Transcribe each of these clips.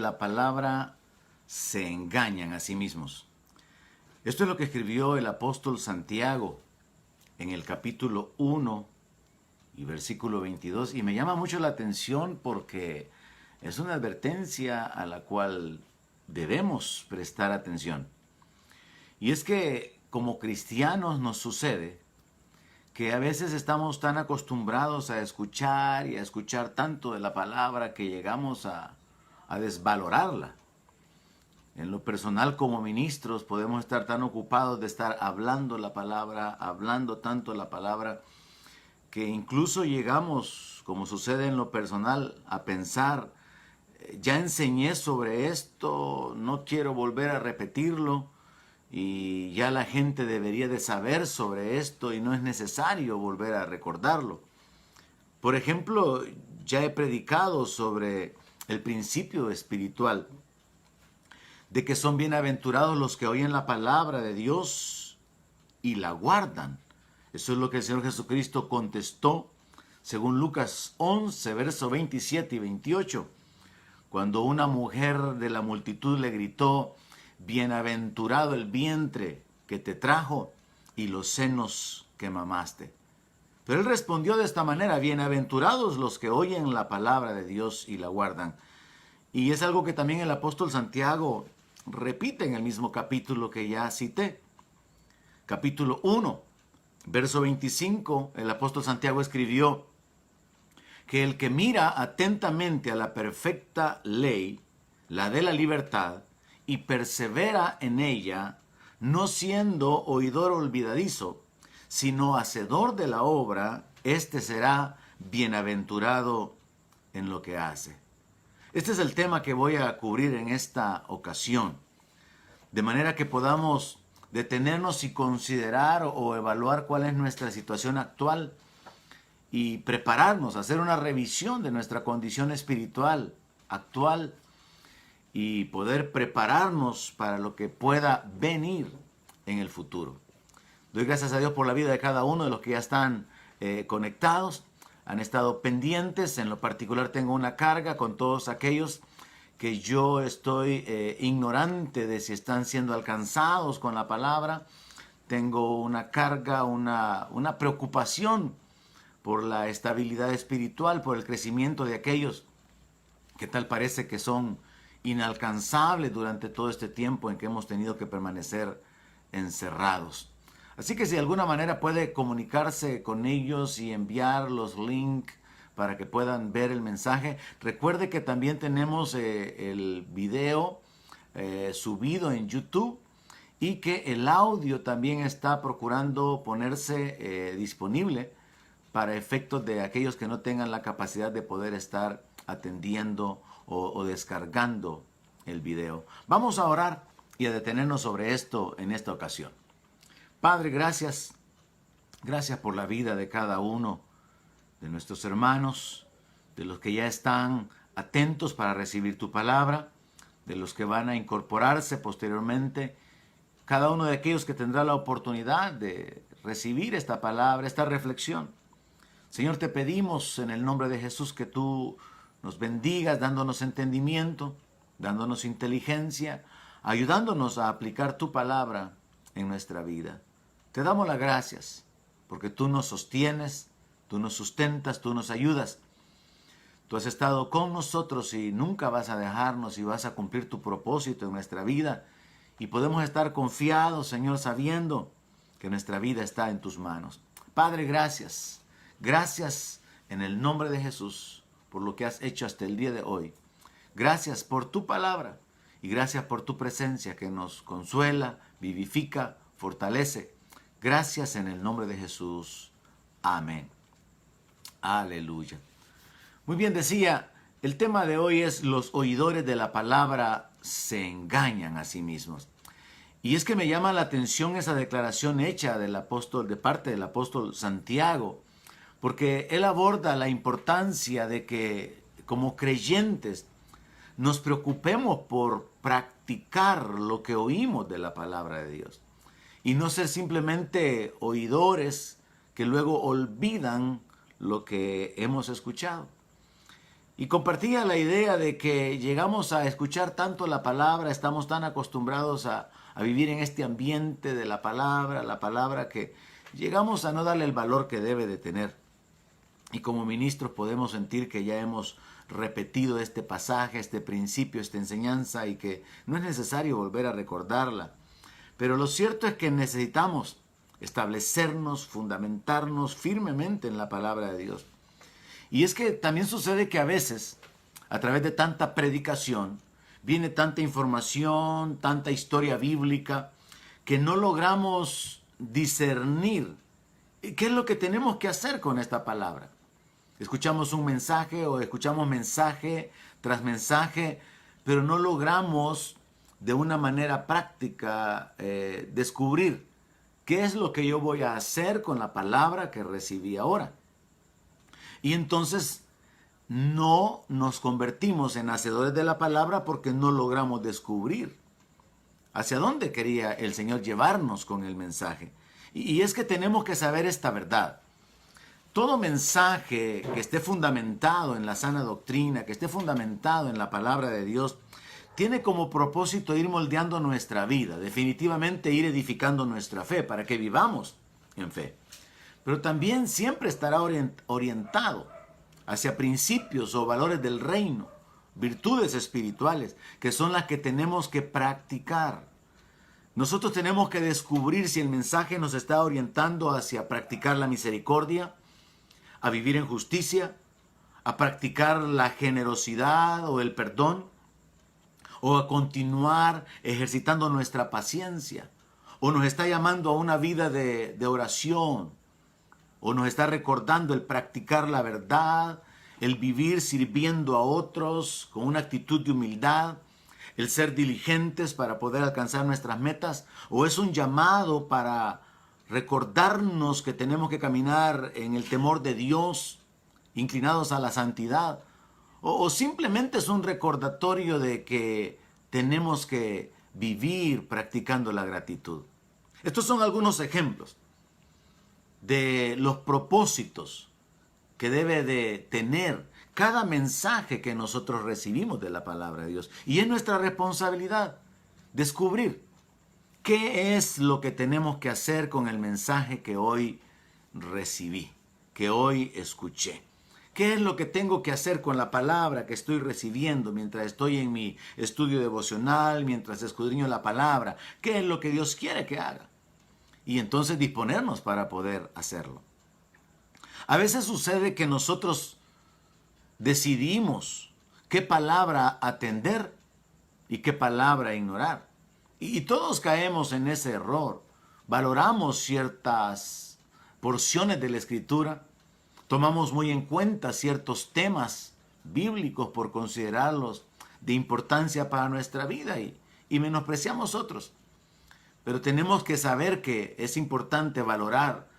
la palabra se engañan a sí mismos. Esto es lo que escribió el apóstol Santiago en el capítulo 1 y versículo 22. Y me llama mucho la atención porque es una advertencia a la cual debemos prestar atención. Y es que como cristianos nos sucede que a veces estamos tan acostumbrados a escuchar y a escuchar tanto de la palabra que llegamos a desvalorarla. En lo personal, como ministros, podemos estar tan ocupados de estar hablando la palabra, hablando tanto la palabra, que incluso llegamos, como sucede en lo personal, a pensar, ya enseñé sobre esto, no quiero volver a repetirlo, y ya la gente debería de saber sobre esto y no es necesario volver a recordarlo. Por ejemplo, ya he predicado sobre el principio espiritual de que son bienaventurados los que oyen la palabra de Dios y la guardan. Eso es lo que el Señor Jesucristo contestó según Lucas 11, verso 27 y 28, cuando una mujer de la multitud le gritó: bienaventurado el vientre que te trajo y los senos que mamaste. Pero él respondió de esta manera: bienaventurados los que oyen la palabra de Dios y la guardan. Y es algo que también el apóstol Santiago repite en el mismo capítulo que ya cité. Capítulo 1, verso 25, el apóstol Santiago escribió que el que mira atentamente a la perfecta ley, la de la libertad, y persevera en ella, no siendo oidor olvidadizo, sino hacedor de la obra, éste será bienaventurado en lo que hace. Este es el tema que voy a cubrir en esta ocasión, de manera que podamos detenernos y considerar o evaluar cuál es nuestra situación actual y prepararnos, hacer una revisión de nuestra condición espiritual actual y poder prepararnos para lo que pueda venir en el futuro. Doy gracias a Dios por la vida de cada uno de los que ya están conectados, han estado pendientes. En lo particular tengo una carga con todos aquellos que yo estoy ignorante de si están siendo alcanzados con la palabra. Tengo una carga, una preocupación por la estabilidad espiritual, por el crecimiento de aquellos que tal parece que son inalcanzables durante todo este tiempo en que hemos tenido que permanecer encerrados. Así que si de alguna manera puede comunicarse con ellos y enviar los links para que puedan ver el mensaje. Recuerde que también tenemos el video subido en YouTube y que el audio también está procurando ponerse disponible para efectos de aquellos que no tengan la capacidad de poder estar atendiendo o descargando el video. Vamos a orar y a detenernos sobre esto en esta ocasión. Padre, gracias. Gracias por la vida de cada uno de nuestros hermanos, de los que ya están atentos para recibir tu palabra, de los que van a incorporarse posteriormente, cada uno de aquellos que tendrá la oportunidad de recibir esta palabra, esta reflexión. Señor, te pedimos en el nombre de Jesús que tú nos bendigas, dándonos entendimiento, dándonos inteligencia, ayudándonos a aplicar tu palabra en nuestra vida. Te damos las gracias porque tú nos sostienes, tú nos sustentas, tú nos ayudas. Tú has estado con nosotros y nunca vas a dejarnos y vas a cumplir tu propósito en nuestra vida. Y podemos estar confiados, Señor, sabiendo que nuestra vida está en tus manos. Padre, gracias. Gracias en el nombre de Jesús por lo que has hecho hasta el día de hoy. Gracias por tu palabra y gracias por tu presencia que nos consuela, vivifica, fortalece. Gracias en el nombre de Jesús. Amén. Aleluya. Muy bien, decía, el tema de hoy es: los oidores de la palabra se engañan a sí mismos. Y es que me llama la atención esa declaración hecha del apóstol, de parte del apóstol Santiago, porque él aborda la importancia de que como creyentes nos preocupemos por practicar lo que oímos de la palabra de Dios y no ser simplemente oidores que luego olvidan lo que hemos escuchado. Y compartía la idea de que llegamos a escuchar tanto la palabra, estamos tan acostumbrados a vivir en este ambiente de la palabra, que llegamos a no darle el valor que debe de tener. Y como ministros podemos sentir que ya hemos repetido este pasaje, este principio, esta enseñanza, y que no es necesario volver a recordarla. Pero lo cierto es que necesitamos establecernos, fundamentarnos firmemente en la palabra de Dios. Y es que también sucede que a veces, a través de tanta predicación, viene tanta información, tanta historia bíblica, que no logramos discernir qué es lo que tenemos que hacer con esta palabra. Escuchamos un mensaje o escuchamos mensaje tras mensaje, pero no logramos de una manera práctica descubrir qué es lo que yo voy a hacer con la palabra que recibí ahora. Y entonces no nos convertimos en hacedores de la palabra porque no logramos descubrir hacia dónde quería el Señor llevarnos con el mensaje. Y es que tenemos que saber esta verdad. Todo mensaje que esté fundamentado en la sana doctrina, que esté fundamentado en la palabra de Dios, tiene como propósito ir moldeando nuestra vida, definitivamente ir edificando nuestra fe para que vivamos en fe. Pero también siempre estará orientado hacia principios o valores del reino, virtudes espirituales, que son las que tenemos que practicar. Nosotros tenemos que descubrir si el mensaje nos está orientando hacia practicar la misericordia, a vivir en justicia, a practicar la generosidad o el perdón, o a continuar ejercitando nuestra paciencia, o nos está llamando a una vida de oración, o nos está recordando el practicar la verdad, el vivir sirviendo a otros con una actitud de humildad, el ser diligentes para poder alcanzar nuestras metas, o es un llamado para recordarnos que tenemos que caminar en el temor de Dios, inclinados a la santidad, o simplemente es un recordatorio de que tenemos que vivir practicando la gratitud. Estos son algunos ejemplos de los propósitos que debe de tener cada mensaje que nosotros recibimos de la palabra de Dios. Y es nuestra responsabilidad descubrir qué es lo que tenemos que hacer con el mensaje que hoy recibí, que hoy escuché. ¿Qué es lo que tengo que hacer con la palabra que estoy recibiendo mientras estoy en mi estudio devocional, mientras escudriño la palabra? ¿Qué es lo que Dios quiere que haga? Y entonces disponernos para poder hacerlo. A veces sucede que nosotros decidimos qué palabra atender y qué palabra ignorar. Y todos caemos en ese error. Valoramos ciertas porciones de la Escritura, tomamos muy en cuenta ciertos temas bíblicos por considerarlos de importancia para nuestra vida y menospreciamos otros. Pero tenemos que saber que es importante valorar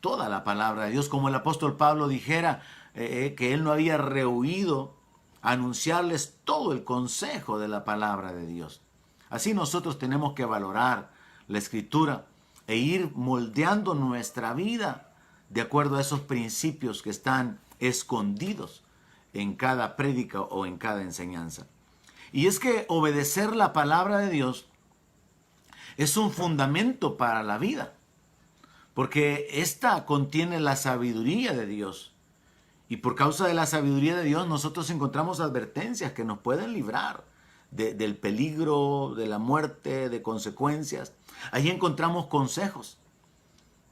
toda la palabra de Dios, como el apóstol Pablo dijera que él no había rehuido anunciarles todo el consejo de la palabra de Dios. Así nosotros tenemos que valorar la Escritura e ir moldeando nuestra vida de acuerdo a esos principios que están escondidos en cada prédica o en cada enseñanza. Y es que obedecer la palabra de Dios es un fundamento para la vida, porque esta contiene la sabiduría de Dios. Y por causa de la sabiduría de Dios nosotros encontramos advertencias que nos pueden librar del peligro, de la muerte, de consecuencias. Ahí encontramos consejos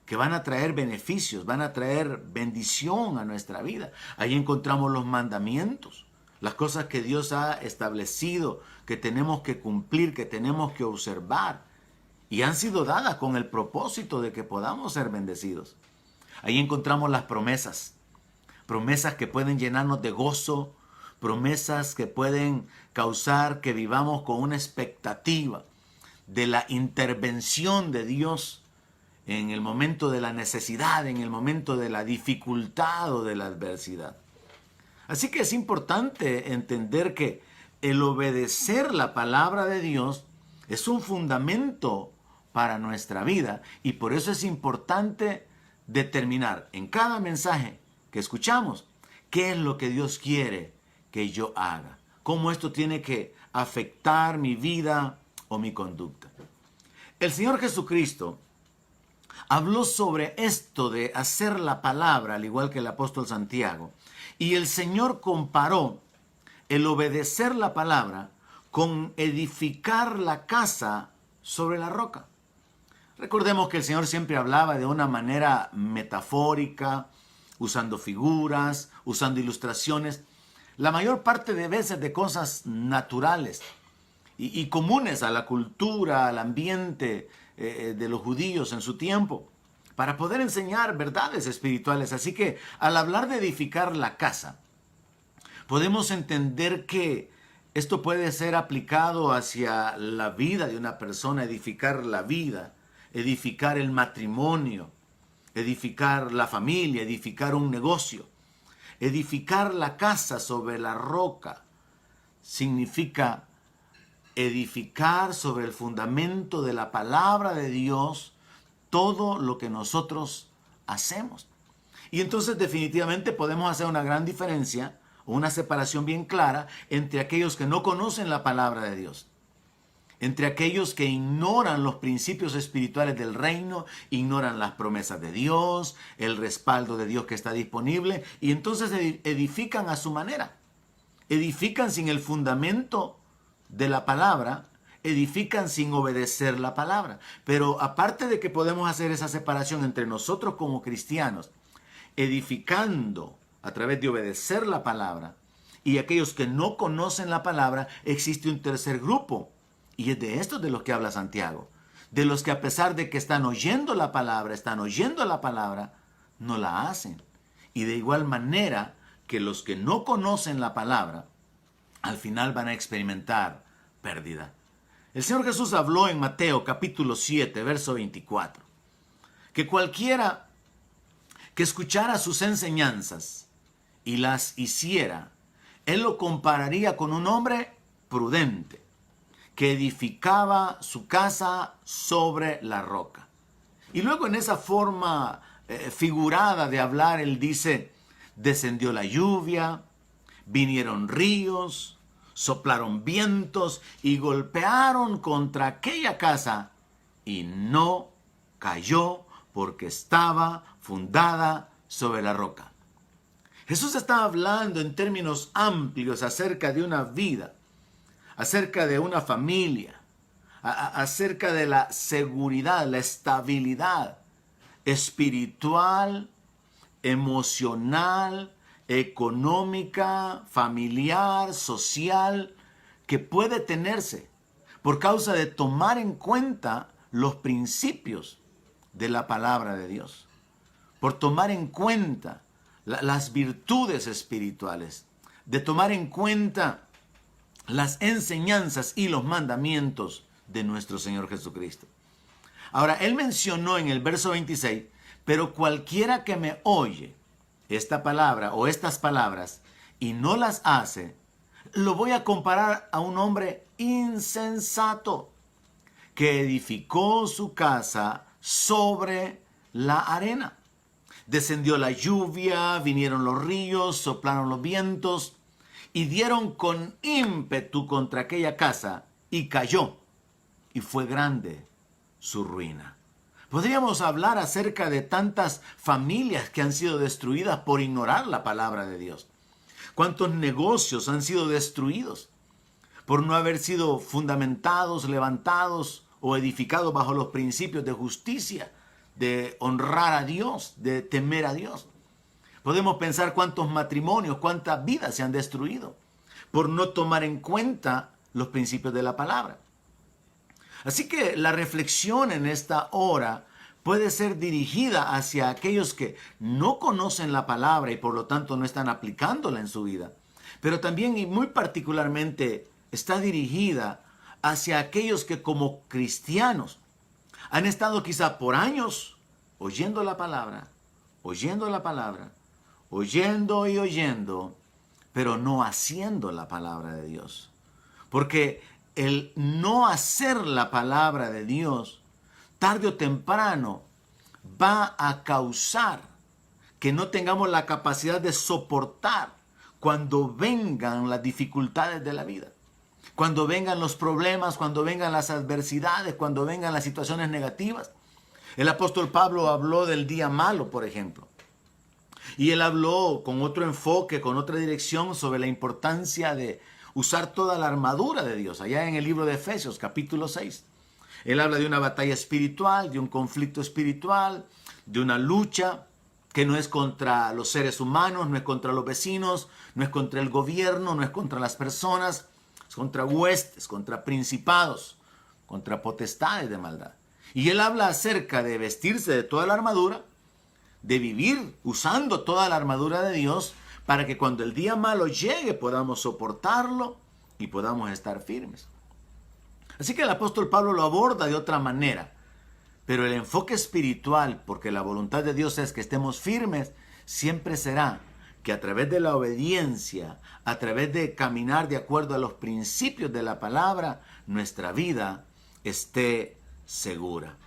que van a traer beneficios, van a traer bendición a nuestra vida. Ahí encontramos los mandamientos, las cosas que Dios ha establecido, que tenemos que cumplir, que tenemos que observar. Y han sido dadas con el propósito de que podamos ser bendecidos. Ahí encontramos las promesas. Promesas que pueden llenarnos de gozo. Promesas que pueden causar que vivamos con una expectativa de la intervención de Dios en el momento de la necesidad, en el momento de la dificultad o de la adversidad. Así que es importante entender que el obedecer la palabra de Dios es un fundamento para nuestra vida y por eso es importante determinar en cada mensaje que escuchamos qué es lo que Dios quiere que yo haga. Cómo esto tiene que afectar mi vida o mi conducta. El Señor Jesucristo habló sobre esto de hacer la palabra, al igual que el apóstol Santiago. Y el Señor comparó el obedecer la palabra con edificar la casa sobre la roca. Recordemos que el Señor siempre hablaba de una manera metafórica, usando figuras, usando ilustraciones, la mayor parte de veces de cosas naturales y comunes a la cultura, al ambiente de los judíos en su tiempo, para poder enseñar verdades espirituales. Así que al hablar de edificar la casa, podemos entender que esto puede ser aplicado hacia la vida de una persona, edificar la vida, edificar el matrimonio, edificar la familia, edificar un negocio. Edificar la casa sobre la roca significa edificar sobre el fundamento de la palabra de Dios todo lo que nosotros hacemos. Y entonces definitivamente podemos hacer una gran diferencia, una separación bien clara entre aquellos que no conocen la palabra de Dios, entre aquellos que ignoran los principios espirituales del reino, ignoran las promesas de Dios, el respaldo de Dios que está disponible, y entonces edifican a su manera. Edifican sin el fundamento de la palabra, edifican sin obedecer la palabra. Pero aparte de que podemos hacer esa separación entre nosotros como cristianos, edificando a través de obedecer la palabra, y aquellos que no conocen la palabra, existe un tercer grupo. Y es de estos de los que habla Santiago. De los que a pesar de que están oyendo la palabra, no la hacen. Y de igual manera que los que no conocen la palabra, al final van a experimentar pérdida. El Señor Jesús habló en Mateo capítulo 7, verso 24, que cualquiera que escuchara sus enseñanzas y las hiciera, Él lo compararía con un hombre prudente, que edificaba su casa sobre la roca. Y luego en esa forma figurada de hablar, él dice, descendió la lluvia, vinieron ríos, soplaron vientos y golpearon contra aquella casa y no cayó porque estaba fundada sobre la roca. Jesús está hablando en términos amplios acerca de una vida, acerca de una familia, acerca de la seguridad, la estabilidad espiritual, emocional, económica, familiar, social, que puede tenerse por causa de tomar en cuenta los principios de la palabra de Dios, por tomar en cuenta las virtudes espirituales, de tomar en cuenta las enseñanzas y los mandamientos de nuestro Señor Jesucristo. Ahora, él mencionó en el verso 26, pero cualquiera que me oye esta palabra o estas palabras y no las hace, lo voy a comparar a un hombre insensato que edificó su casa sobre la arena. Descendió la lluvia, vinieron los ríos, soplaron los vientos y dieron con ímpetu contra aquella casa y cayó, y fue grande su ruina. Podríamos hablar acerca de tantas familias que han sido destruidas por ignorar la palabra de Dios. Cuántos negocios han sido destruidos por no haber sido fundamentados, levantados o edificados bajo los principios de justicia, de honrar a Dios, de temer a Dios. Podemos pensar cuántos matrimonios, cuántas vidas se han destruido por no tomar en cuenta los principios de la palabra. Así que la reflexión en esta hora puede ser dirigida hacia aquellos que no conocen la palabra y por lo tanto no están aplicándola en su vida. Pero también y muy particularmente está dirigida hacia aquellos que como cristianos han estado quizá por años oyendo la palabra, oyendo y oyendo, pero no haciendo la palabra de Dios. Porque el no hacer la palabra de Dios, tarde o temprano, va a causar que no tengamos la capacidad de soportar cuando vengan las dificultades de la vida, cuando vengan los problemas, cuando vengan las adversidades, cuando vengan las situaciones negativas. El apóstol Pablo habló del día malo, por ejemplo. Y él habló con otro enfoque, con otra dirección sobre la importancia de usar toda la armadura de Dios, allá en el libro de Efesios, capítulo 6. Él habla de una batalla espiritual, de un conflicto espiritual, de una lucha que no es contra los seres humanos, no es contra los vecinos, no es contra el gobierno, no es contra las personas, es contra huestes, contra principados, contra potestades de maldad. Y él habla acerca de vestirse de toda la armadura, de vivir usando toda la armadura de Dios, para que cuando el día malo llegue podamos soportarlo y podamos estar firmes. Así que el apóstol Pablo lo aborda de otra manera, pero el enfoque espiritual, porque la voluntad de Dios es que estemos firmes, siempre será que a través de la obediencia, a través de caminar de acuerdo a los principios de la palabra, nuestra vida esté segura.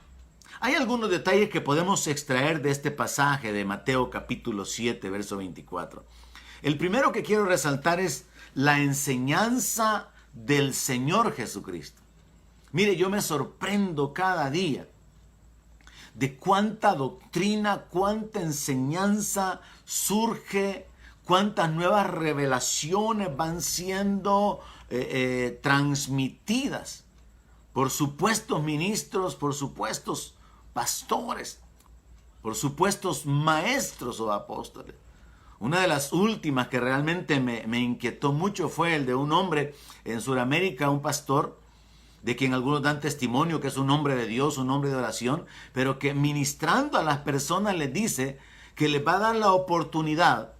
Hay algunos detalles que podemos extraer de este pasaje de Mateo capítulo 7, verso 24. El primero que quiero resaltar es la enseñanza del Señor Jesucristo. Mire, yo me sorprendo cada día de cuánta doctrina, cuánta enseñanza surge, cuántas nuevas revelaciones van siendo transmitidas por supuestos ministros, por supuestos pastores, por supuestos maestros o apóstoles. Una de las últimas que realmente me inquietó mucho fue el de un hombre en Sudamérica, un pastor, de quien algunos dan testimonio que es un hombre de Dios, un hombre de oración, pero que ministrando a las personas les dice que les va a dar la oportunidad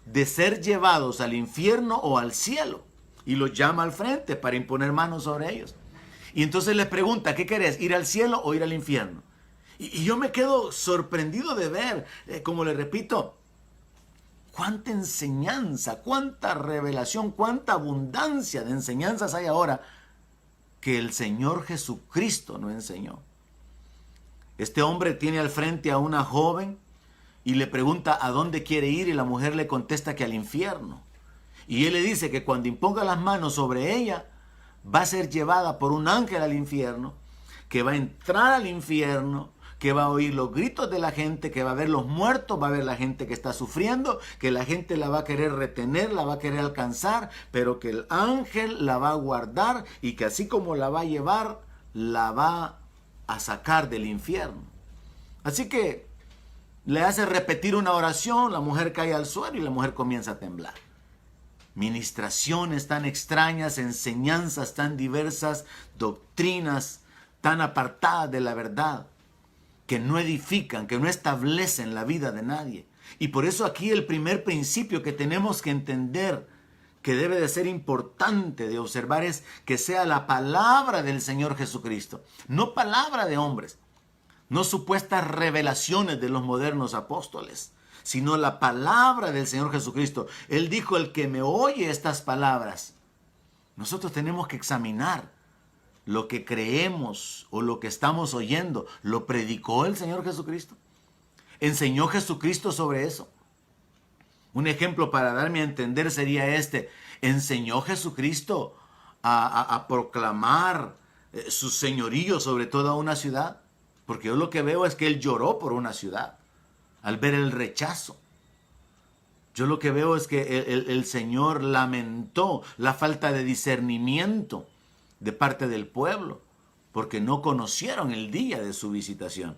de ser llevados al infierno o al cielo, y los llama al frente para imponer manos sobre ellos. Y entonces les pregunta, ¿qué querés? ¿Ir al cielo o ir al infierno? Y yo me quedo sorprendido de ver, como le repito, cuánta enseñanza, cuánta revelación, cuánta abundancia de enseñanzas hay ahora que el Señor Jesucristo no enseñó. Este hombre tiene al frente a una joven y le pregunta a dónde quiere ir, y la mujer le contesta que al infierno. Y él le dice que cuando imponga las manos sobre ella, va a ser llevada por un ángel al infierno, que va a entrar al infierno, que va a oír los gritos de la gente, que va a ver los muertos, va a ver la gente que está sufriendo, que la gente la va a querer retener, la va a querer alcanzar, pero que el ángel la va a guardar y que así como la va a llevar, la va a sacar del infierno. Así que le hace repetir una oración, la mujer cae al suelo y la mujer comienza a temblar. Ministraciones tan extrañas, enseñanzas tan diversas, doctrinas tan apartadas de la verdad, que no edifican, que no establecen la vida de nadie. Y por eso aquí el primer principio que tenemos que entender, que debe de ser importante de observar, es que sea la palabra del Señor Jesucristo, no palabra de hombres, no supuestas revelaciones de los modernos apóstoles, sino la palabra del Señor Jesucristo. Él dijo, el que me oye estas palabras. Nosotros tenemos que examinar lo que creemos o lo que estamos oyendo. ¿Lo predicó el Señor Jesucristo? ¿Enseñó Jesucristo sobre eso? Un ejemplo para darme a entender sería este. ¿Enseñó Jesucristo a proclamar su señorío sobre toda una ciudad? Porque yo lo que veo es que Él lloró por una ciudad al ver el rechazo. Yo lo que veo es que el Señor lamentó la falta de discernimiento de parte del pueblo, porque no conocieron el día de su visitación.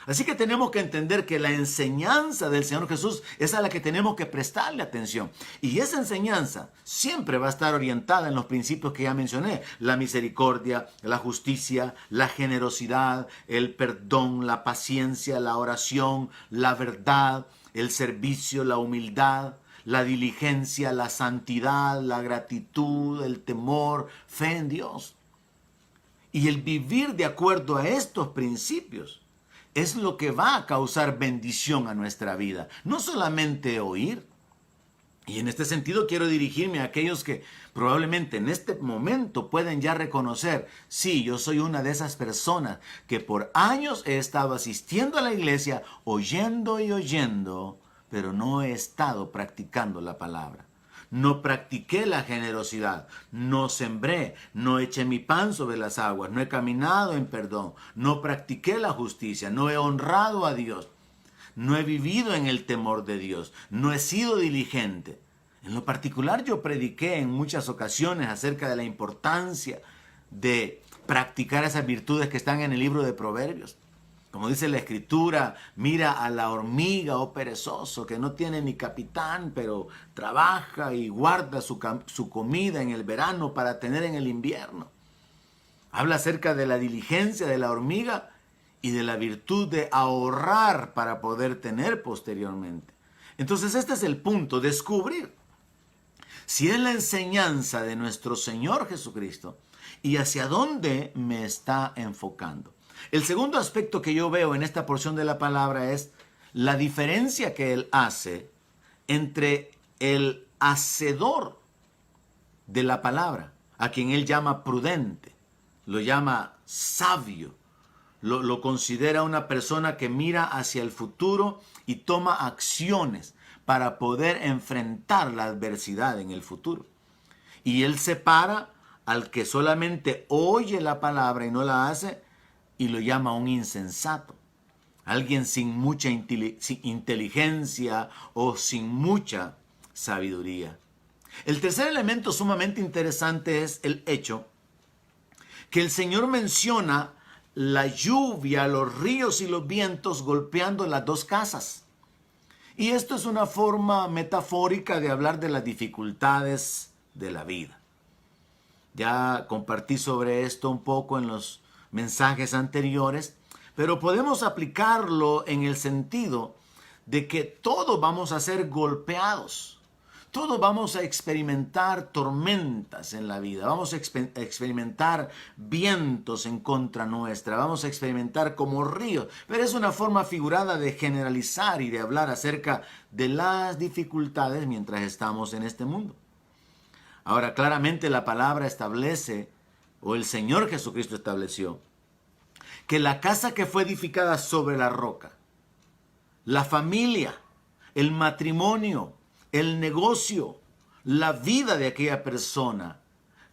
Así que tenemos que entender que la enseñanza del Señor Jesús es a la que tenemos que prestarle atención. Y esa enseñanza siempre va a estar orientada en los principios que ya mencioné: la misericordia, la justicia, la generosidad, el perdón, la paciencia, la oración, la verdad, el servicio, la humildad, la diligencia, la santidad, la gratitud, el temor, fe en Dios. Y el vivir de acuerdo a estos principios es lo que va a causar bendición a nuestra vida. No solamente oír. Y en este sentido quiero dirigirme a aquellos que probablemente en este momento pueden ya reconocer: sí, yo soy una de esas personas que por años he estado asistiendo a la iglesia, oyendo y oyendo, pero no he estado practicando la palabra. no practiqué la generosidad, no sembré, no eché mi pan sobre las aguas, no he caminado en perdón, no practiqué la justicia, no he honrado a Dios, no he vivido en el temor de Dios, no he sido diligente. En lo particular yo prediqué en muchas ocasiones acerca de la importancia de practicar esas virtudes que están en el libro de Proverbios. Como dice la Escritura, mira a la hormiga, oh perezoso, que no tiene ni capitán, pero trabaja y guarda su comida en el verano para tener en el invierno. Habla acerca de la diligencia de la hormiga y de la virtud de ahorrar para poder tener posteriormente. Entonces este es el punto, descubrir si es la enseñanza de nuestro Señor Jesucristo y hacia dónde me está enfocando. El segundo aspecto que yo veo en esta porción de la palabra es la diferencia que Él hace entre el hacedor de la palabra, a quien Él llama prudente, lo llama sabio, lo considera una persona que mira hacia el futuro y toma acciones para poder enfrentar la adversidad en el futuro. Y Él separa al que solamente oye la palabra y no la hace, y lo llama un insensato, alguien sin mucha inteligencia o sin mucha sabiduría. El tercer elemento sumamente interesante es el hecho que el Señor menciona la lluvia, los ríos y los vientos golpeando las dos casas. Y esto es una forma metafórica de hablar de las dificultades de la vida. Ya compartí sobre esto un poco en los mensajes anteriores, pero podemos aplicarlo en el sentido de que todos vamos a ser golpeados. Todos vamos a experimentar tormentas en la vida, vamos a experimentar vientos en contra nuestra, vamos a experimentar como ríos, pero es una forma figurada de generalizar y de hablar acerca de las dificultades mientras estamos en este mundo. Ahora, claramente la palabra establece, o el Señor Jesucristo estableció, que la casa que fue edificada sobre la roca, la familia, el matrimonio, el negocio, la vida de aquella persona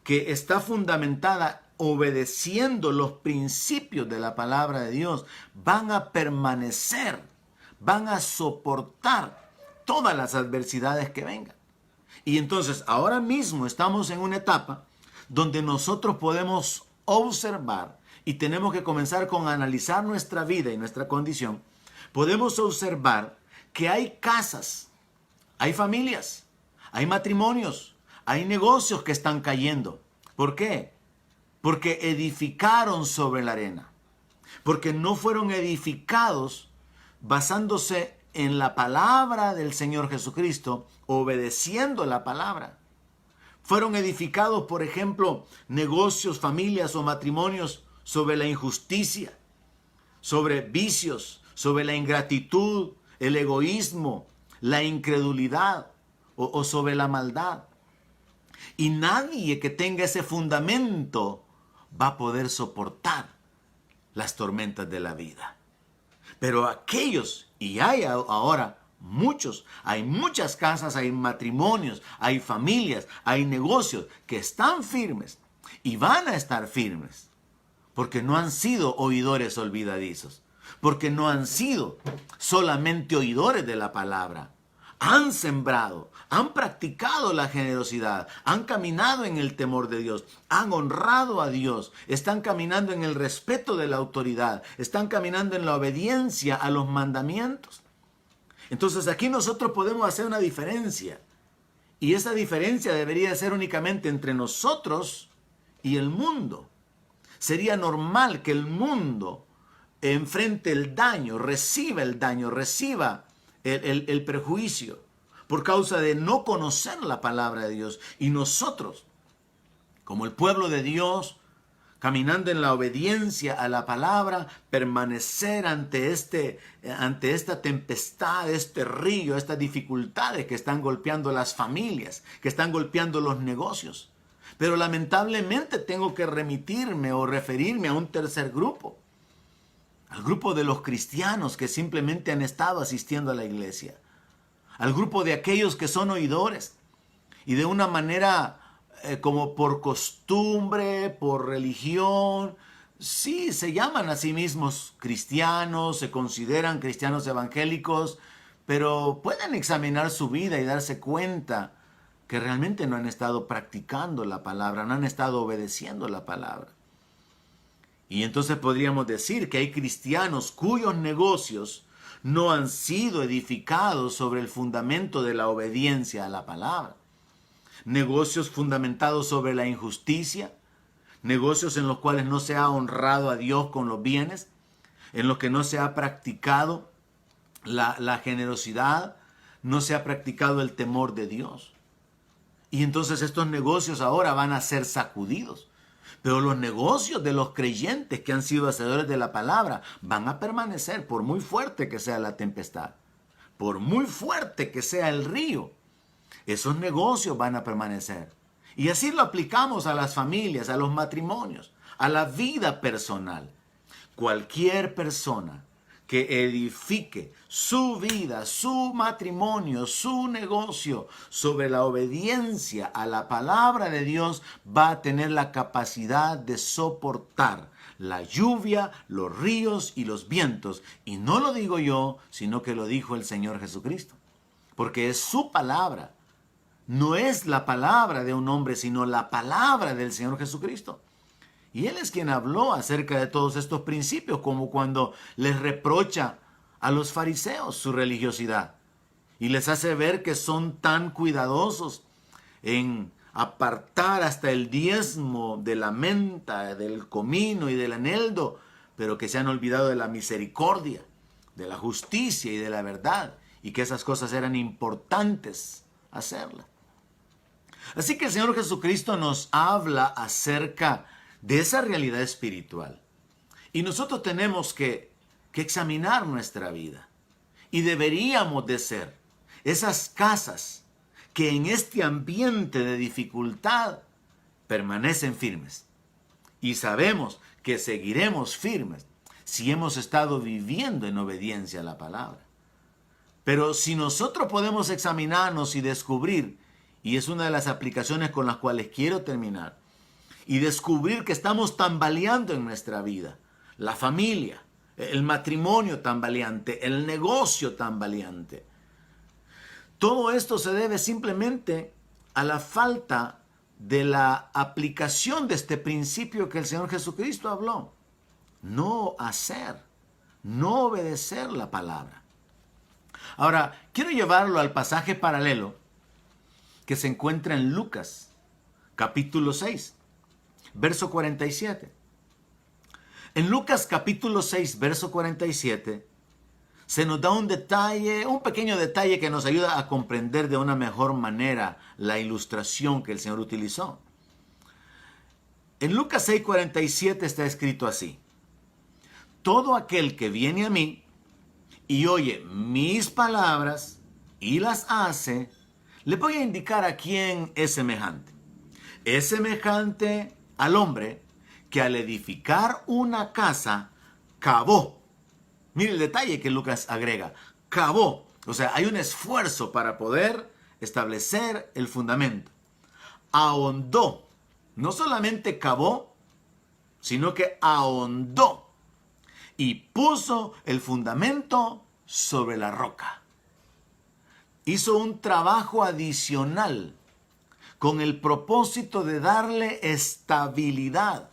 que está fundamentada obedeciendo los principios de la palabra de Dios, van a permanecer, van a soportar todas las adversidades que vengan. Y entonces ahora mismo estamos en una etapa donde nosotros podemos observar y tenemos que comenzar con analizar nuestra vida y nuestra condición. Podemos observar que hay casas, hay familias, hay matrimonios, hay negocios que están cayendo. ¿Por qué? Porque edificaron sobre la arena. Porque no fueron edificados basándose en la palabra del Señor Jesucristo, obedeciendo la palabra. Fueron edificados, por ejemplo, negocios, familias o matrimonios sobre la injusticia, sobre vicios, sobre la ingratitud, el egoísmo, la incredulidad o sobre la maldad. Y nadie que tenga ese fundamento va a poder soportar las tormentas de la vida. Pero aquellos, y hay ahora muchos, hay muchas casas, hay matrimonios, hay familias, hay negocios que están firmes y van a estar firmes porque no han sido oidores olvidadizos, porque no han sido solamente oidores de la palabra. Han sembrado, han practicado la generosidad, han caminado en el temor de Dios, han honrado a Dios, están caminando en el respeto de la autoridad, están caminando en la obediencia a los mandamientos. Entonces aquí nosotros podemos hacer una diferencia, y esa diferencia debería ser únicamente entre nosotros y el mundo. Sería normal que el mundo enfrente el daño, reciba el perjuicio por causa de no conocer la palabra de Dios. Y nosotros, como el pueblo de Dios, caminando en la obediencia a la palabra, permanecer ante esta tempestad, este río, estas dificultades que están golpeando las familias, que están golpeando los negocios. Pero lamentablemente tengo que remitirme o referirme a un tercer grupo, al grupo de los cristianos que simplemente han estado asistiendo a la iglesia, al grupo de aquellos que son oidores, y de una manera como por costumbre, por religión, sí, se llaman a sí mismos cristianos, se consideran cristianos evangélicos, pero pueden examinar su vida y darse cuenta que realmente no han estado practicando la palabra, no han estado obedeciendo la palabra. Y entonces podríamos decir que hay cristianos cuyos negocios no han sido edificados sobre el fundamento de la obediencia a la palabra. Negocios fundamentados sobre la injusticia, negocios en los cuales no se ha honrado a Dios con los bienes, en los que no se ha practicado la generosidad, no se ha practicado el temor de Dios. Y entonces estos negocios ahora van a ser sacudidos. Pero los negocios de los creyentes que han sido hacedores de la palabra van a permanecer por muy fuerte que sea la tempestad, por muy fuerte que sea el río. Esos negocios van a permanecer. Y así lo aplicamos a las familias, a los matrimonios, a la vida personal. Cualquier persona que edifique su vida, su matrimonio, su negocio sobre la obediencia a la palabra de Dios va a tener la capacidad de soportar la lluvia, los ríos y los vientos. Y no lo digo yo, sino que lo dijo el Señor Jesucristo. Porque es su palabra. No es la palabra de un hombre, sino la palabra del Señor Jesucristo. Y Él es quien habló acerca de todos estos principios, como cuando les reprocha a los fariseos su religiosidad y les hace ver que son tan cuidadosos en apartar hasta el diezmo de la menta, del comino y del eneldo, pero que se han olvidado de la misericordia, de la justicia y de la verdad, y que esas cosas eran importantes hacerlas. Así que el Señor Jesucristo nos habla acerca de esa realidad espiritual. Y nosotros tenemos que examinar nuestra vida. Y deberíamos de ser esas casas que en este ambiente de dificultad permanecen firmes. Y sabemos que seguiremos firmes si hemos estado viviendo en obediencia a la palabra. Pero si nosotros podemos examinarnos y descubrir, y es una de las aplicaciones con las cuales quiero terminar, y descubrir que estamos tambaleando en nuestra vida, la familia, el matrimonio tambaleante, el negocio tambaleante. Todo esto se debe simplemente a la falta de la aplicación de este principio que el Señor Jesucristo habló. No hacer, no obedecer la palabra. Ahora, quiero llevarlo al pasaje paralelo que se encuentra en Lucas, capítulo 6, verso 47. En Lucas capítulo 6, verso 47, se nos da un detalle, un pequeño detalle que nos ayuda a comprender de una mejor manera la ilustración que el Señor utilizó. En Lucas 6, 47 está escrito así: todo aquel que viene a mí y oye mis palabras y las hace, le voy a indicar a quién es semejante. Es semejante al hombre que al edificar una casa cavó. Mire el detalle que Lucas agrega. Cavó. O sea, hay un esfuerzo para poder establecer el fundamento. Ahondó. No solamente cavó, sino que ahondó. Y puso el fundamento sobre la roca. Hizo un trabajo adicional con el propósito de darle estabilidad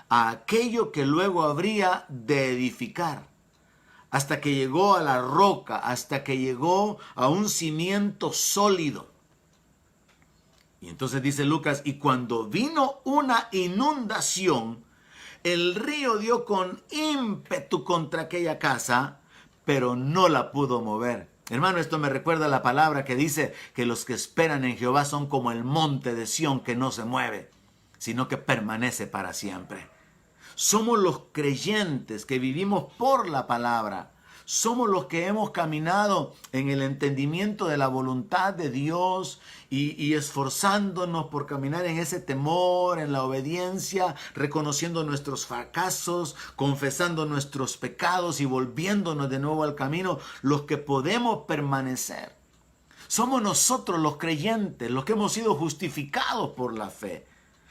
a aquello que luego habría de edificar, hasta que llegó a la roca, hasta que llegó a un cimiento sólido. Y entonces dice Lucas, y cuando vino una inundación, el río dio con ímpetu contra aquella casa, pero no la pudo mover. Hermano, esto me recuerda a la palabra que dice que los que esperan en Jehová son como el monte de Sión que no se mueve, sino que permanece para siempre. Somos los creyentes que vivimos por la palabra. Somos los que hemos caminado en el entendimiento de la voluntad de Dios y esforzándonos por caminar en ese temor, en la obediencia, reconociendo nuestros fracasos, confesando nuestros pecados y volviéndonos de nuevo al camino, los que podemos permanecer. Somos nosotros los creyentes, los que hemos sido justificados por la fe,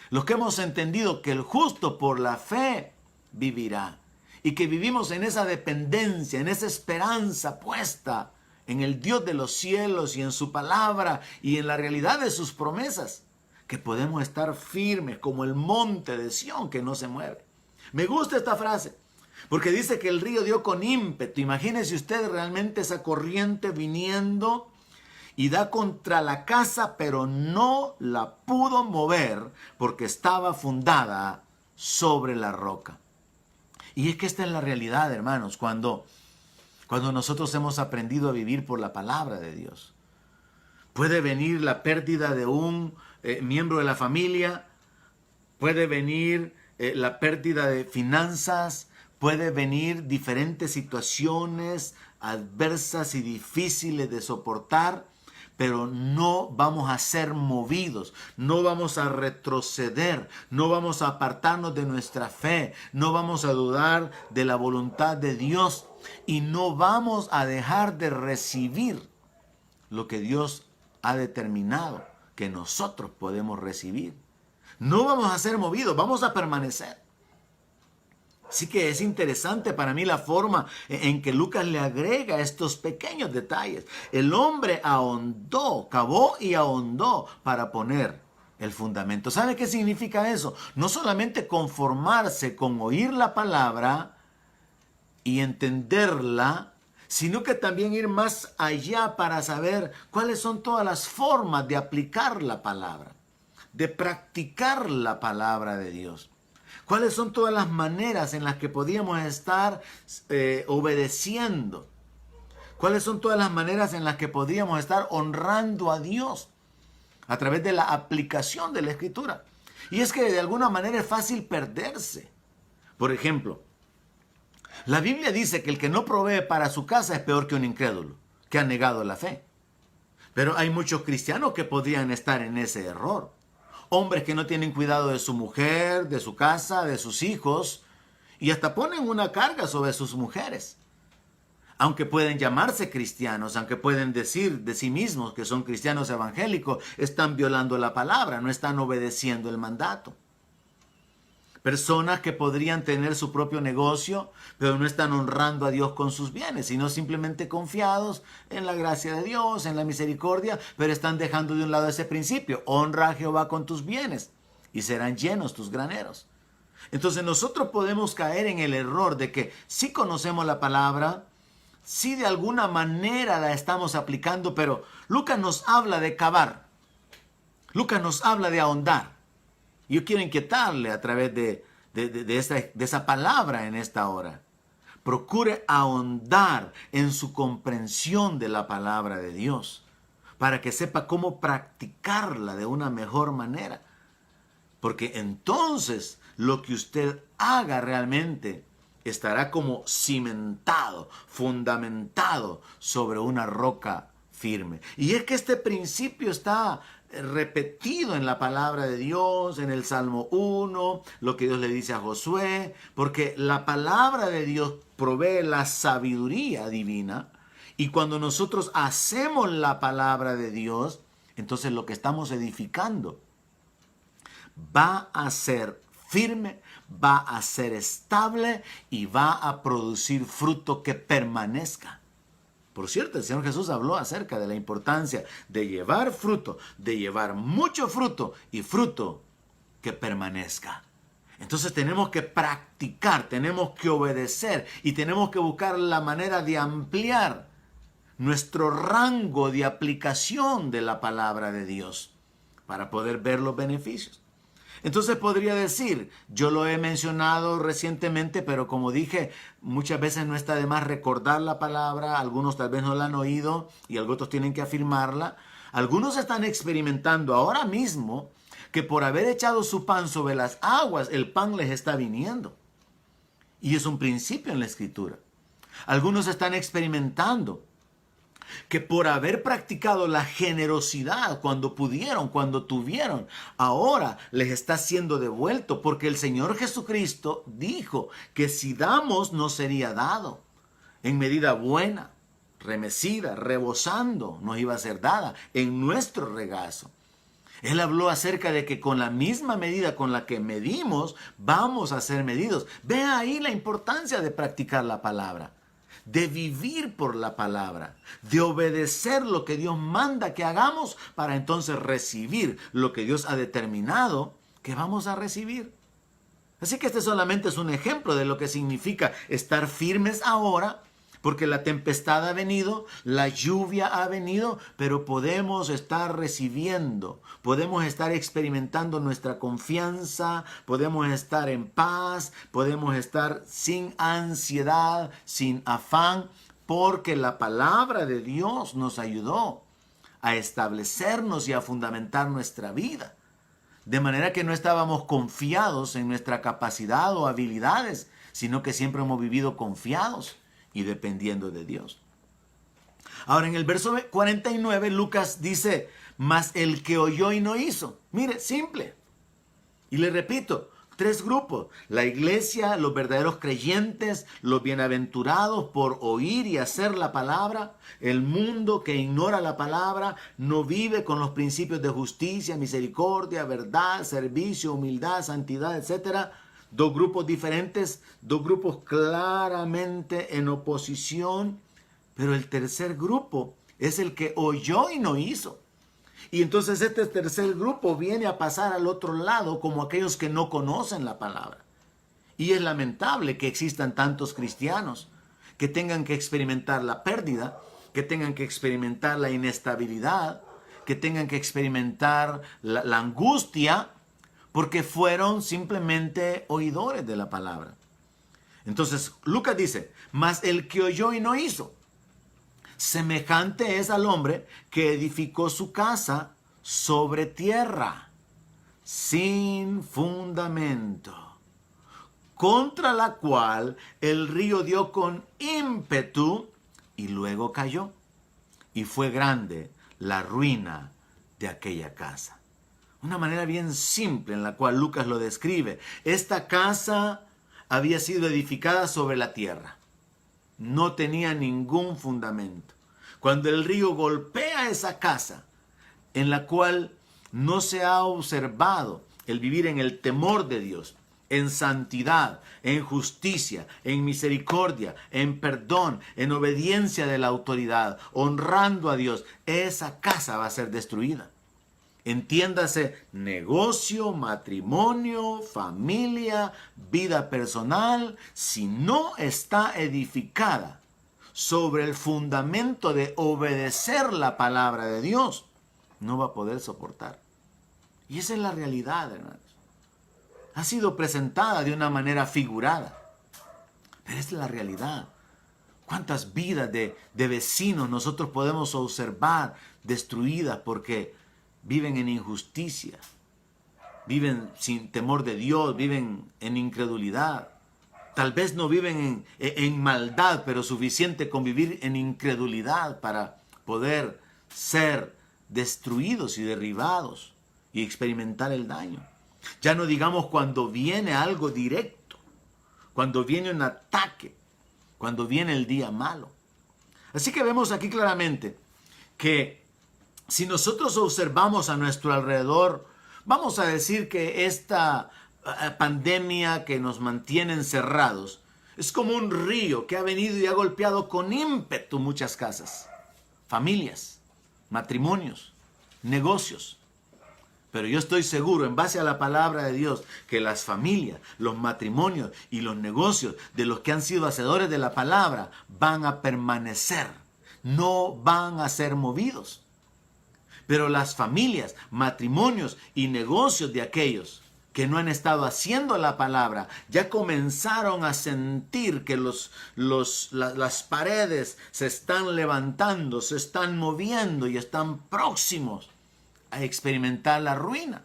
los que hemos entendido que el justo por la fe vivirá y que vivimos en esa dependencia, en esa esperanza puesta en el Dios de los cielos y en su palabra y en la realidad de sus promesas, que podemos estar firmes como el monte de Sión que no se mueve. Me gusta esta frase, porque dice que el río dio con ímpetu. Imagínese usted realmente esa corriente viniendo y da contra la casa, pero no la pudo mover porque estaba fundada sobre la roca. Y es que esta es la realidad, hermanos, cuando nosotros hemos aprendido a vivir por la palabra de Dios. Puede venir la pérdida de un miembro de la familia, puede venir la pérdida de finanzas, puede venir diferentes situaciones adversas y difíciles de soportar, pero no vamos a ser movidos, no vamos a retroceder, no vamos a apartarnos de nuestra fe, no vamos a dudar de la voluntad de Dios y no vamos a dejar de recibir lo que Dios ha determinado que nosotros podemos recibir. No vamos a ser movidos, vamos a permanecer. Así que es interesante para mí la forma en que Lucas le agrega estos pequeños detalles. El hombre ahondó, cavó y ahondó para poner el fundamento. ¿Sabe qué significa eso? No solamente conformarse con oír la palabra y entenderla, sino que también ir más allá para saber cuáles son todas las formas de aplicar la palabra, de practicar la palabra de Dios. ¿Cuáles son todas las maneras en las que podíamos estar obedeciendo? ¿Cuáles son todas las maneras en las que podíamos estar honrando a Dios a través de la aplicación de la Escritura? Y es que de alguna manera es fácil perderse. Por ejemplo, la Biblia dice que el que no provee para su casa es peor que un incrédulo, que ha negado la fe. Pero hay muchos cristianos que podrían estar en ese error. Hombres que no tienen cuidado de su mujer, de su casa, de sus hijos, y hasta ponen una carga sobre sus mujeres. Aunque pueden llamarse cristianos, aunque pueden decir de sí mismos que son cristianos evangélicos, están violando la palabra, no están obedeciendo el mandato. Personas que podrían tener su propio negocio, pero no están honrando a Dios con sus bienes, sino simplemente confiados en la gracia de Dios, en la misericordia, pero están dejando de un lado ese principio. Honra a Jehová con tus bienes y serán llenos tus graneros. Entonces nosotros podemos caer en el error de que sí conocemos la palabra, sí de alguna manera la estamos aplicando, pero Lucas nos habla de cavar. Lucas nos habla de ahondar. Yo quiero inquietarle a través de esa palabra en esta hora. Procure ahondar en su comprensión de la palabra de Dios para que sepa cómo practicarla de una mejor manera. Porque entonces lo que usted haga realmente estará como cimentado, fundamentado sobre una roca firme. Y es que este principio está repetido en la palabra de Dios, en el Salmo 1, lo que Dios le dice a Josué, porque la palabra de Dios provee la sabiduría divina, y cuando nosotros hacemos la palabra de Dios, entonces lo que estamos edificando va a ser firme, va a ser estable y va a producir fruto que permanezca. Por cierto, el Señor Jesús habló acerca de la importancia de llevar fruto, de llevar mucho fruto y fruto que permanezca. Entonces tenemos que practicar, tenemos que obedecer y tenemos que buscar la manera de ampliar nuestro rango de aplicación de la palabra de Dios para poder ver los beneficios. Entonces podría decir, yo lo he mencionado recientemente, pero como dije, muchas veces no está de más recordar la palabra, algunos tal vez no la han oído y algunos tienen que afirmarla. Algunos están experimentando ahora mismo que por haber echado su pan sobre las aguas, el pan les está viniendo. Y es un principio en la Escritura. Algunos están experimentando que por haber practicado la generosidad cuando pudieron, cuando tuvieron, ahora les está siendo devuelto, porque el Señor Jesucristo dijo que si damos nos sería dado en medida buena, remecida, rebosando, nos iba a ser dada en nuestro regazo. Él habló acerca de que con la misma medida con la que medimos, vamos a ser medidos. Ve ahí la importancia de practicar la palabra, de vivir por la palabra, de obedecer lo que Dios manda que hagamos para entonces recibir lo que Dios ha determinado que vamos a recibir. Así que este solamente es un ejemplo de lo que significa estar firmes ahora, porque la tempestad ha venido, la lluvia ha venido, pero podemos estar recibiendo, podemos estar experimentando nuestra confianza, podemos estar en paz, podemos estar sin ansiedad, sin afán, porque la palabra de Dios nos ayudó a establecernos y a fundamentar nuestra vida. De manera que no estábamos confiados en nuestra capacidad o habilidades, sino que siempre hemos vivido confiados y dependiendo de Dios. Ahora en el verso 49 Lucas dice, mas el que oyó y no hizo. Mire, simple. Y le repito, 3 grupos. La iglesia, los verdaderos creyentes, los bienaventurados por oír y hacer la palabra. El mundo que ignora la palabra, no vive con los principios de justicia, misericordia, verdad, servicio, humildad, santidad, etc. 2 grupos diferentes, 2 grupos claramente en oposición, pero el tercer grupo es el que oyó y no hizo. Y entonces este tercer grupo viene a pasar al otro lado como aquellos que no conocen la palabra. Y es lamentable que existan tantos cristianos que tengan que experimentar la pérdida, que tengan que experimentar la inestabilidad, que tengan que experimentar la angustia, porque fueron simplemente oidores de la palabra. Entonces, Lucas dice, mas el que oyó y no hizo, semejante es al hombre que edificó su casa sobre tierra, sin fundamento, contra la cual el río dio con ímpetu y luego cayó. Y fue grande la ruina de aquella casa. Una manera bien simple en la cual Lucas lo describe. Esta casa había sido edificada sobre la tierra. No tenía ningún fundamento. Cuando el río golpea esa casa, en la cual no se ha observado el vivir en el temor de Dios, en santidad, en justicia, en misericordia, en perdón, en obediencia de la autoridad, honrando a Dios, esa casa va a ser destruida. Entiéndase, negocio, matrimonio, familia, vida personal, si no está edificada sobre el fundamento de obedecer la palabra de Dios, no va a poder soportar. Y esa es la realidad, hermanos. Ha sido presentada de una manera figurada, pero esa es la realidad. ¿Cuántas vidas de vecinos nosotros podemos observar destruidas porque viven en injusticia, viven sin temor de Dios, viven en incredulidad? Tal vez no viven en maldad, pero suficiente con vivir en incredulidad para poder ser destruidos y derribados y experimentar el daño. Ya no digamos cuando viene algo directo, cuando viene un ataque, cuando viene el día malo. Así que vemos aquí claramente que si nosotros observamos a nuestro alrededor, vamos a decir que esta pandemia que nos mantiene encerrados es como un río que ha venido y ha golpeado con ímpetu muchas casas, familias, matrimonios, negocios. Pero yo estoy seguro, en base a la palabra de Dios, que las familias, los matrimonios y los negocios de los que han sido hacedores de la palabra van a permanecer, no van a ser movidos. Pero las familias, matrimonios y negocios de aquellos que no han estado haciendo la palabra, ya comenzaron a sentir que las paredes se están levantando, se están moviendo y están próximos a experimentar la ruina.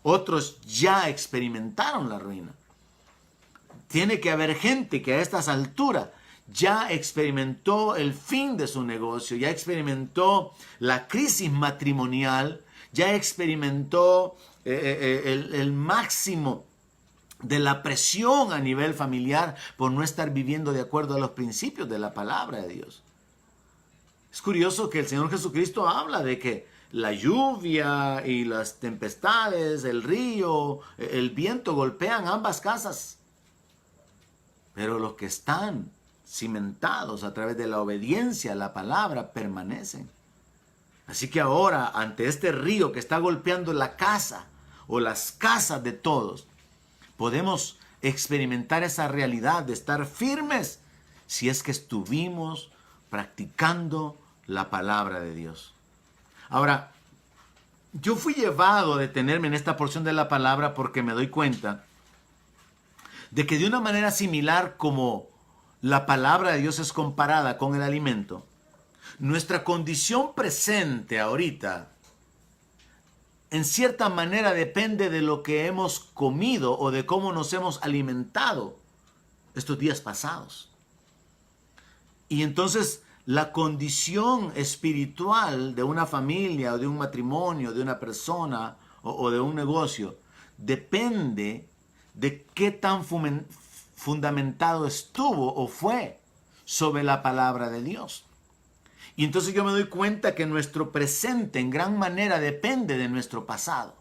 Otros ya experimentaron la ruina. Tiene que haber gente que a estas alturas ya experimentó el fin de su negocio, ya experimentó la crisis matrimonial, ya experimentó el máximo de la presión a nivel familiar por no estar viviendo de acuerdo a los principios de la palabra de Dios. Es curioso que el Señor Jesucristo habla de que la lluvia y las tempestades, el río, el viento golpean ambas casas. Pero los que están cimentados a través de la obediencia a la palabra permanecen. Así que ahora, ante este río que está golpeando la casa o las casas de todos, podemos experimentar esa realidad de estar firmes si es que estuvimos practicando la palabra de Dios. Ahora, yo fui llevado a detenerme en esta porción de la palabra porque me doy cuenta de que de una manera similar como la palabra de Dios es comparada con el alimento, nuestra condición presente ahorita en cierta manera depende de lo que hemos comido o de cómo nos hemos alimentado estos días pasados. Y entonces la condición espiritual de una familia o de un matrimonio, de una persona o de un negocio, depende de qué tan fundamentado estuvo o fue sobre la palabra de Dios. Y entonces yo me doy cuenta que nuestro presente en gran manera depende de nuestro pasado.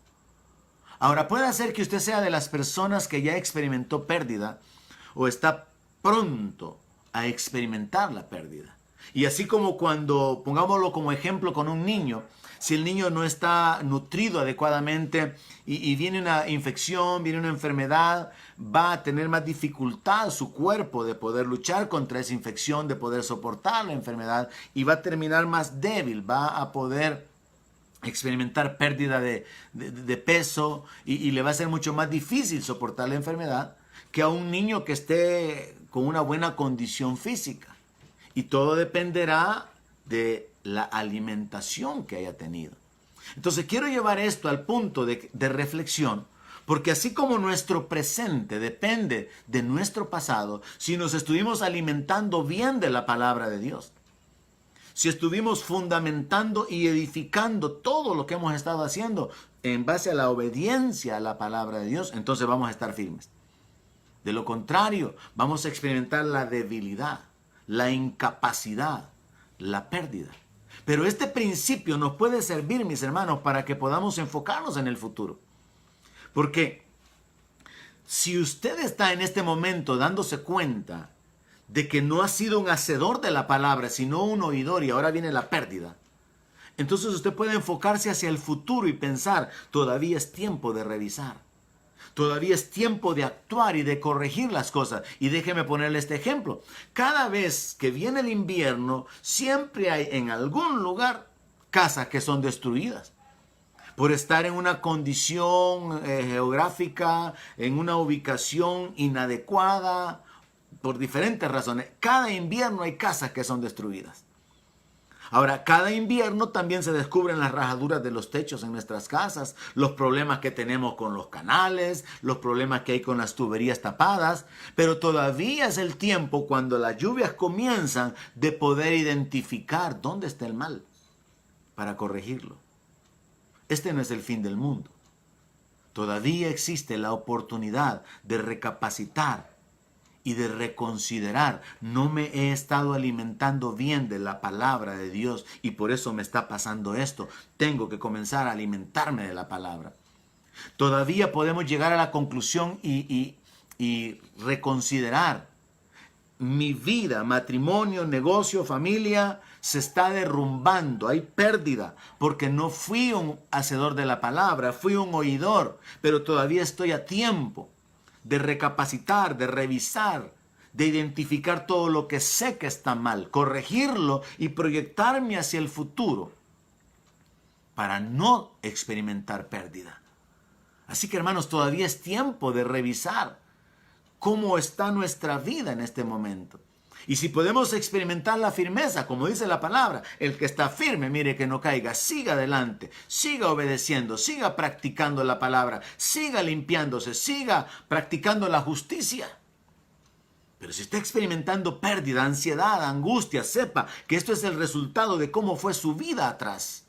Ahora, puede ser que usted sea de las personas que ya experimentó pérdida o está pronto a experimentar la pérdida. Y así como cuando, pongámoslo como ejemplo con un niño, si el niño no está nutrido adecuadamente y viene una infección, viene una enfermedad, va a tener más dificultad su cuerpo de poder luchar contra esa infección, de poder soportar la enfermedad y va a terminar más débil, va a poder experimentar pérdida de peso y le va a ser mucho más difícil soportar la enfermedad que a un niño que esté con una buena condición física. Y todo dependerá de la alimentación que haya tenido. Entonces quiero llevar esto al punto de reflexión, porque así como nuestro presente depende de nuestro pasado, si nos estuvimos alimentando bien de la palabra de Dios, si estuvimos fundamentando y edificando todo lo que hemos estado haciendo en base a la obediencia a la palabra de Dios, entonces vamos a estar firmes. De lo contrario, vamos a experimentar la debilidad, la incapacidad, la pérdida. Pero este principio nos puede servir, mis hermanos, para que podamos enfocarnos en el futuro. Porque si usted está en este momento dándose cuenta de que no ha sido un hacedor de la palabra, sino un oidor, y ahora viene la pérdida, entonces usted puede enfocarse hacia el futuro y pensar, todavía es tiempo de revisar. Todavía es tiempo de actuar y de corregir las cosas. Y déjeme ponerle este ejemplo. Cada vez que viene el invierno, siempre hay en algún lugar casas que son destruidas. Por estar en una condición geográfica, en una ubicación inadecuada, por diferentes razones. Cada invierno hay casas que son destruidas. Ahora, cada invierno también se descubren las rajaduras de los techos en nuestras casas, los problemas que tenemos con los canales, los problemas que hay con las tuberías tapadas, pero todavía es el tiempo cuando las lluvias comienzan de poder identificar dónde está el mal para corregirlo. Este no es el fin del mundo. Todavía existe la oportunidad de recapacitar y de reconsiderar, no me he estado alimentando bien de la palabra de Dios y por eso me está pasando esto. Tengo que comenzar a alimentarme de la palabra. Todavía podemos llegar a la conclusión y reconsiderar. Mi vida, matrimonio, negocio, familia, se está derrumbando, hay pérdida, porque no fui un hacedor de la palabra, fui un oidor, pero todavía estoy a tiempo de recapacitar, de revisar, de identificar todo lo que sé que está mal, corregirlo y proyectarme hacia el futuro para no experimentar pérdida. Así que, hermanos, todavía es tiempo de revisar cómo está nuestra vida en este momento. Y si podemos experimentar la firmeza, como dice la palabra, el que está firme, mire que no caiga, siga adelante, siga obedeciendo, siga practicando la palabra, siga limpiándose, siga practicando la justicia. Pero si está experimentando pérdida, ansiedad, angustia, sepa que esto es el resultado de cómo fue su vida atrás.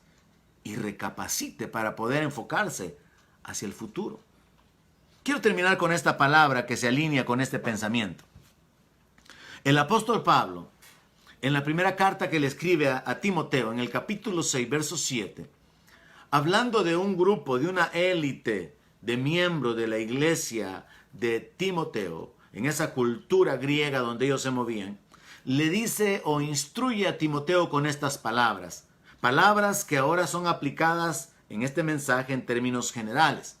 Y recapacite para poder enfocarse hacia el futuro. Quiero terminar con esta palabra que se alinea con este pensamiento. El apóstol Pablo, en la primera carta que le escribe a Timoteo, en el capítulo 6, verso 7, hablando de un grupo, de una élite de miembros de la iglesia de Timoteo, en esa cultura griega donde ellos se movían, le dice o instruye a Timoteo con estas palabras, palabras que ahora son aplicadas en este mensaje en términos generales.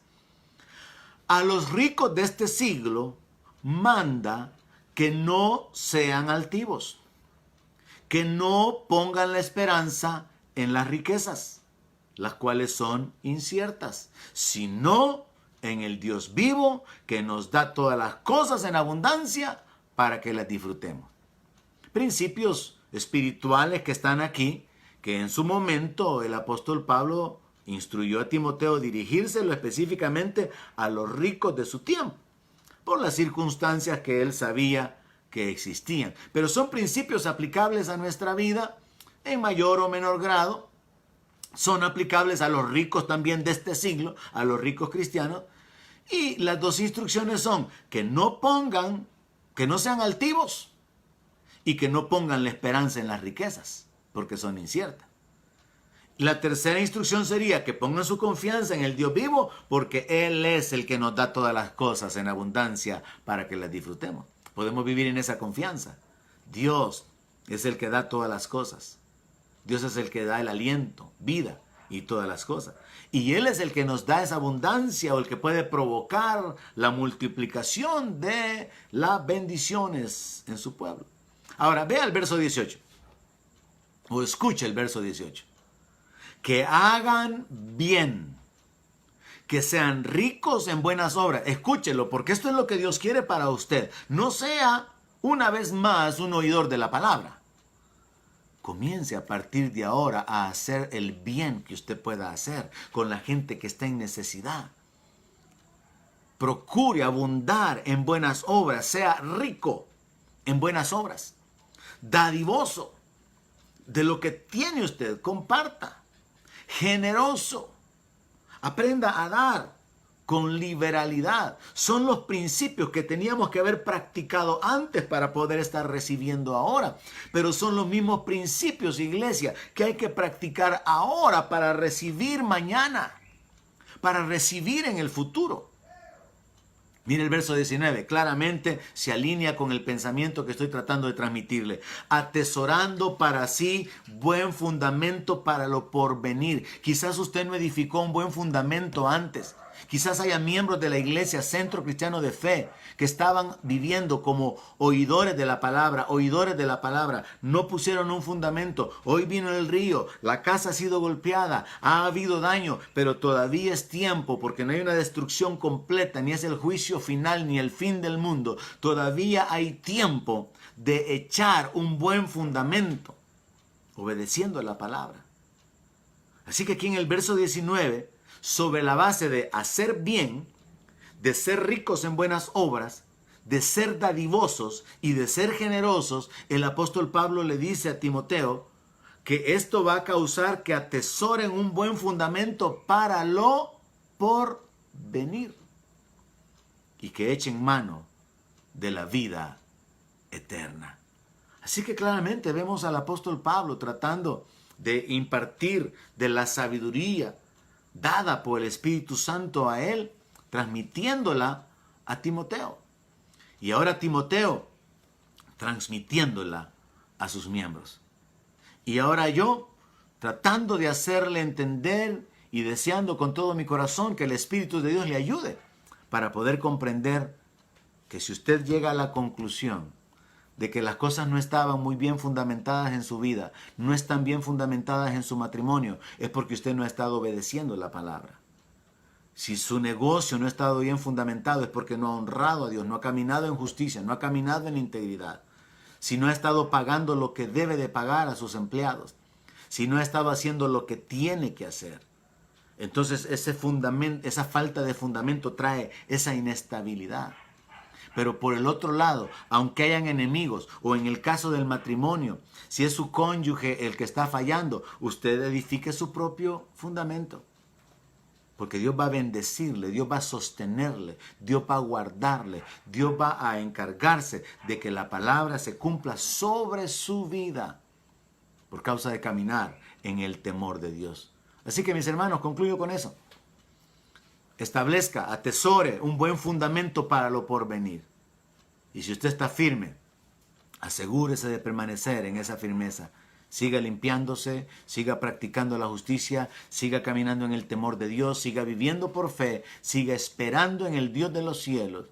A los ricos de este siglo manda que no sean altivos, que no pongan la esperanza en las riquezas, las cuales son inciertas, sino en el Dios vivo que nos da todas las cosas en abundancia para que las disfrutemos. Principios espirituales que están aquí, que en su momento el apóstol Pablo instruyó a Timoteo dirigírselo específicamente a los ricos de su tiempo, por las circunstancias que él sabía que existían. Pero son principios aplicables a nuestra vida en mayor o menor grado. Son aplicables a los ricos también de este siglo, a los ricos cristianos. Y las dos instrucciones son que no sean altivos y que no pongan la esperanza en las riquezas, porque son inciertas. La tercera instrucción sería que pongan su confianza en el Dios vivo, porque Él es el que nos da todas las cosas en abundancia para que las disfrutemos. Podemos vivir en esa confianza. Dios es el que da todas las cosas. Dios es el que da el aliento, vida y todas las cosas. Y Él es el que nos da esa abundancia o el que puede provocar la multiplicación de las bendiciones en su pueblo. Ahora, vea el verso 18. O escuche el verso 18. Que hagan bien, que sean ricos en buenas obras. Escúchelo, porque esto es lo que Dios quiere para usted. No sea una vez más un oidor de la palabra. Comience a partir de ahora a hacer el bien que usted pueda hacer con la gente que está en necesidad. Procure abundar en buenas obras, sea rico en buenas obras, dadivoso de lo que tiene usted, comparta. Generoso, aprenda a dar con liberalidad. Son los principios que teníamos que haber practicado antes para poder estar recibiendo ahora. Pero son los mismos principios, iglesia, que hay que practicar ahora para recibir mañana, para recibir en el futuro. Mire el verso 19, claramente se alinea con el pensamiento que estoy tratando de transmitirle. Atesorando para sí buen fundamento para lo porvenir. Quizás usted no edificó un buen fundamento antes. Quizás haya miembros de la iglesia, Centro Cristiano de Fe, que estaban viviendo como oidores de la palabra, no pusieron un fundamento. Hoy vino el río, la casa ha sido golpeada, ha habido daño, pero todavía es tiempo, porque no hay una destrucción completa, ni es el juicio final, ni el fin del mundo. Todavía hay tiempo de echar un buen fundamento, obedeciendo a la palabra. Así que aquí en el verso 19, sobre la base de hacer bien, de ser ricos en buenas obras, de ser dadivosos y de ser generosos, el apóstol Pablo le dice a Timoteo que esto va a causar que atesoren un buen fundamento para lo porvenir y que echen mano de la vida eterna. Así que claramente vemos al apóstol Pablo tratando de impartir de la sabiduría dada por el Espíritu Santo a él, transmitiéndola a Timoteo. Y ahora Timoteo transmitiéndola a sus miembros. Y ahora yo tratando de hacerle entender y deseando con todo mi corazón que el Espíritu de Dios le ayude para poder comprender que si usted llega a la conclusión de que las cosas no estaban muy bien fundamentadas en su vida, no están bien fundamentadas en su matrimonio, es porque usted no ha estado obedeciendo la palabra. Si su negocio no ha estado bien fundamentado, es porque no ha honrado a Dios, no ha caminado en justicia, no ha caminado en integridad. Si no ha estado pagando lo que debe de pagar a sus empleados, si no ha estado haciendo lo que tiene que hacer, entonces esa falta de fundamento trae esa inestabilidad. Pero por el otro lado, aunque hayan enemigos, o en el caso del matrimonio, si es su cónyuge el que está fallando, usted edifique su propio fundamento. Porque Dios va a bendecirle, Dios va a sostenerle, Dios va a guardarle, Dios va a encargarse de que la palabra se cumpla sobre su vida por causa de caminar en el temor de Dios. Así que, mis hermanos, concluyo con eso. Establezca, atesore un buen fundamento para lo porvenir. Y si usted está firme, asegúrese de permanecer en esa firmeza. Siga limpiándose, siga practicando la justicia, siga caminando en el temor de Dios, siga viviendo por fe, siga esperando en el Dios de los cielos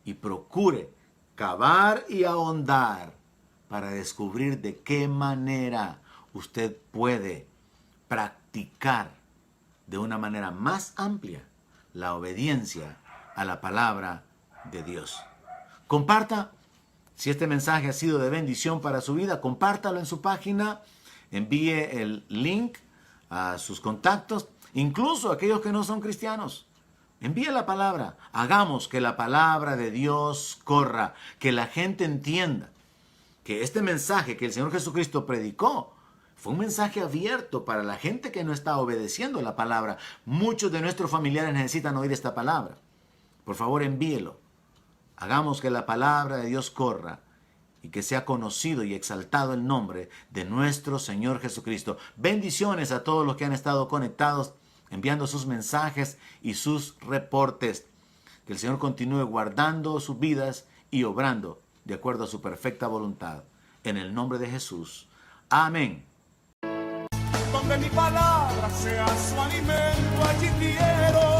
y procure cavar y ahondar para descubrir de qué manera usted puede practicar de una manera más amplia la obediencia a la palabra de Dios. Comparta. Si este mensaje ha sido de bendición para su vida, compártalo en su página, envíe el link a sus contactos, incluso a aquellos que no son cristianos. Envíe la palabra, hagamos que la palabra de Dios corra, que la gente entienda que este mensaje que el Señor Jesucristo predicó fue un mensaje abierto para la gente que no está obedeciendo la palabra. Muchos de nuestros familiares necesitan oír esta palabra. Por favor, envíelo. Hagamos que la palabra de Dios corra y que sea conocido y exaltado el nombre de nuestro Señor Jesucristo. Bendiciones a todos los que han estado conectados, enviando sus mensajes y sus reportes. Que el Señor continúe guardando sus vidas y obrando de acuerdo a su perfecta voluntad. En el nombre de Jesús. Amén. Donde mi palabra sea su alimento, allí quiero